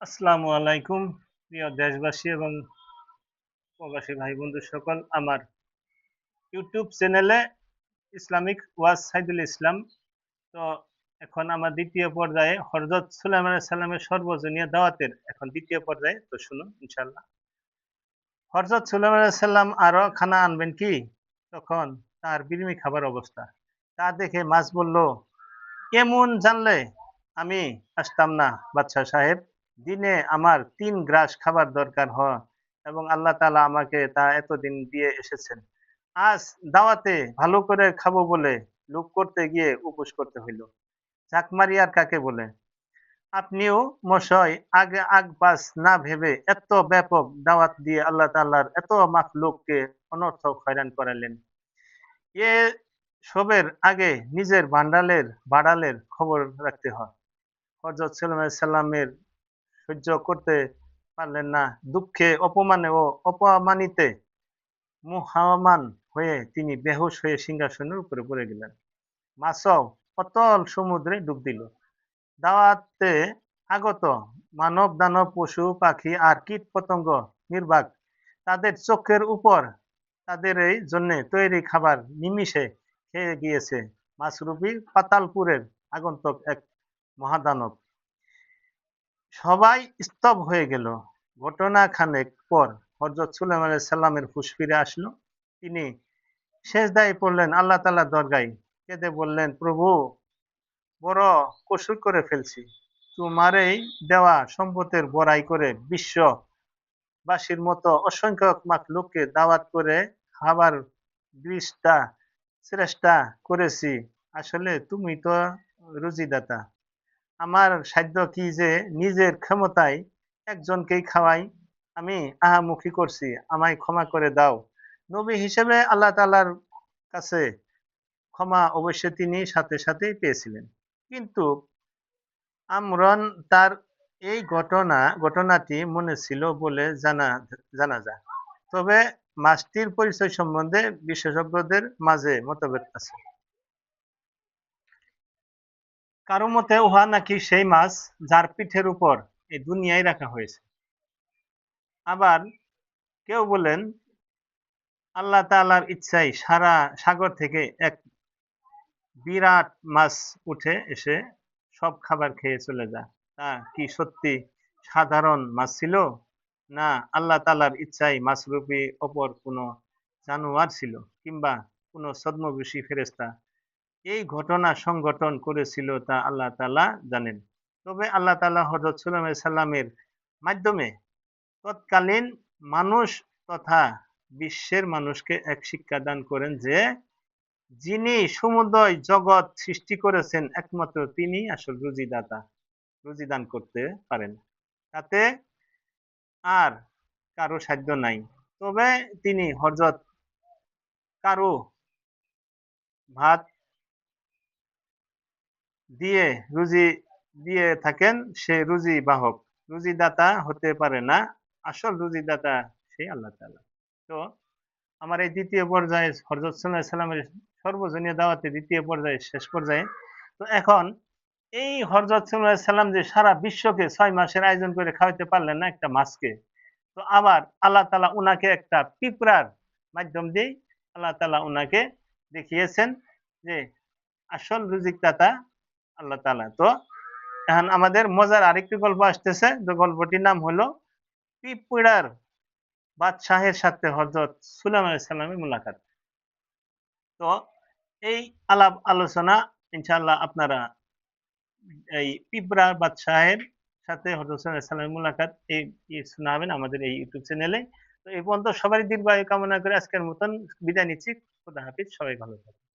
আসসালামু আলাইকুম প্রিয় দেশবাসী এবং প্রবাসী ভাই বন্ধু সকল আমার ইউটিউব চ্যানেলে ইসলামিক ওয়াজ সাইদুল ইসলাম। তো এখন আমার দ্বিতীয় পর্যায়ে হযরত সুলাইমান আলাইহিস সালামের সর্বজনীয় দাওয়াতের এখন দ্বিতীয় পর্যায়ে, তো শুনুন ইনশাআল্লাহ। হযরত সুলাইমান আলাইহিস সালাম আরো খানা আনবেন কি? তখন তার বিরিমি খাবার অবস্থা। তা দেখে মাছ বলল, কেমন জানলে আমি আসতাম না বাদশাহ সাহেব। দিনে আমার ৩ গ্রাস খাবার দরকার হয় এবং আল্লাহ তাআলা আমাকে তা এতদিন দিয়ে এসেছেন। আজ দাওয়াতে ভালো করে খাবো বলে লোভ করতে গিয়ে উপোস করতে হইল। ঝাঁকমারি আর কাকে বলে? আপনিও মশাই আগে আগবাজ না ভেবে এত ব্যাপক দাওয়াত দিয়ে আল্লাহ তাআলার এত মাখলুককে অনর্থক হয়রান করালেন। এ সবের আগে নিজের বাড়ালের খবর রাখতে হয়। হযরত সুলাইমান আলাইহিস সালামের সহ্য করতে পারলেন না। দুঃখে, অপমানে ও অপমানিতে মুহ্যমান হয়ে তিনি বেহুঁশ হয়ে সিংহাসনের উপরে পড়ে গেলেন। মাছও অতল সমুদ্রে ডুব দিল। দাওয়াতে আগত মানব, দানব, পশু, পাখি আর কীট-পতঙ্গ নির্বাক তাদের চোখের উপর তাদের এই জন্যে তৈরি খাবার নিমিষে খেয়ে গিয়েছে মাছরূপী পাতালপুরের আগন্তুক এক মহাদানব। সবাই স্তব হয়ে গেল। ঘটনা খানেক পর হযরত সুলাইমান আলাইহিস সালামের হুঁশ ফিরে আসলো। তিনি সেজদায় পড়লেন আল্লাহ তাআলার দরগায়। কেঁদে বললেন, প্রভু, বড় কসুর করে ফেলছি। তোমার এই দেওয়া সম্পদের বড়াই করে বিশ্ববাসীর মতো অসংখ্য মাখলুককে দাওয়াত করে খাবার বৃষ্টা চেষ্টা করেছি। আসলে তুমি তো রুজিদাতা। আমার সাধ্য কি যে নিজের ক্ষমতায় একজনকেই খাওয়াই? আমি আহামুখি করছি, আমায় ক্ষমা করে দাও। নবী হিসেবে আল্লাহ তাআলার কাছে ক্ষমা অবশ্য তিনি সাথে সাথেই পেয়েছিলেন। কিন্তু আমরন তার এই ঘটনাটি মনে ছিল বলে জানা যায়। তবে মাছটির পরিচয় সম্বন্ধে বিশেষজ্ঞদের মাঝে মতভেদ আছে। কারো মতে উহা নাকি সেই মাছ যার পিঠের উপর এই দুনিয়ায় রাখা হয়েছে। আবার কেউ বলেন আল্লাহ তাআলার ইচ্ছায় সারা সাগর থেকে এক বিরাট মাছ উঠে এসে সব খাবার খেয়ে চলে যায়। তা কি সত্যি সাধারণ মাছ ছিল? না আল্লাহ তাআলার ইচ্ছায় মাছরূপী অপর কোনো জানোয়ার ছিল কিংবা কোনো ছদ্মবেশী ফেরেশতা এই ঘটনা সংঘটন করেছিল তা আল্লাহ তাআলা জানেন। তবে আল্লাহ তাআলা হযরত সুলাইমান আলাইহিস সালামের মাধ্যমে তৎকালীন মানুষ তথা বিশ্বের মানুষকে এক শিক্ষা দান করেন যে যিনি সমুদয় জগৎ সৃষ্টি করেছেন একমাত্র তিনিই আসল রুজিদাতা। রুজি দান করতে পারেন। তাতে আর কারো সাধ্য নাই। তবে তিনি হযরত কারো ভাত দিয়ে রুজি দিয়ে থাকেন, সে রুজি বাহক। রুজিদাতা হতে পারে না। আসল রুজিদাতা সেই আল্লাহ তাআলা। তো আমার এই ২য় পর্যায়ে হযরত সাল্লাল্লাহু আলাইহি সাল্লামের সর্বজনীন দাওয়াতের ২য় পর্যায়ে শেষ পর্যায়ে। তো এখন এই হযরত সাল্লাল্লাহু আলাইহি সাল্লাম যে সারা বিশ্বকে ৬ মাসের আয়োজন করে খাওয়াইতে পারলেন না একটা মাছকে। তো আবার আল্লাহ তাআলা উনাকে একটা পিঁপড়ার মাধ্যম দিয়েই আল্লাহ তাআলা উনাকে দেখিয়েছেন যে আসল রুজিকদাতা আল্লাহ তাআলা। তো এখন আমাদের মজার আরেকটি গল্প আসতেছে। যে গল্পটির নাম হলো পিঁপড়ার বাদশাহের সাথে হযরত সুলাইমান আলাইহিস সালামের মুলাকাত। তো এই আলাপ আলোচনা ইনশাআল্লাহ আপনারা এই পিঁপড়া বাদশাহের সাথে হযরত সুলাইমান আলাইহিস সালামের মুলাকাত শোনাবেন আমাদের এই ইউটিউব চ্যানেলে। তো এই পর্যন্ত সবারই দীর্ঘায়ু কামনা করে আজকের মতন বিদায় নিচ্ছি। খোদা হাফেজ। সবাই ভালো থাকবেন।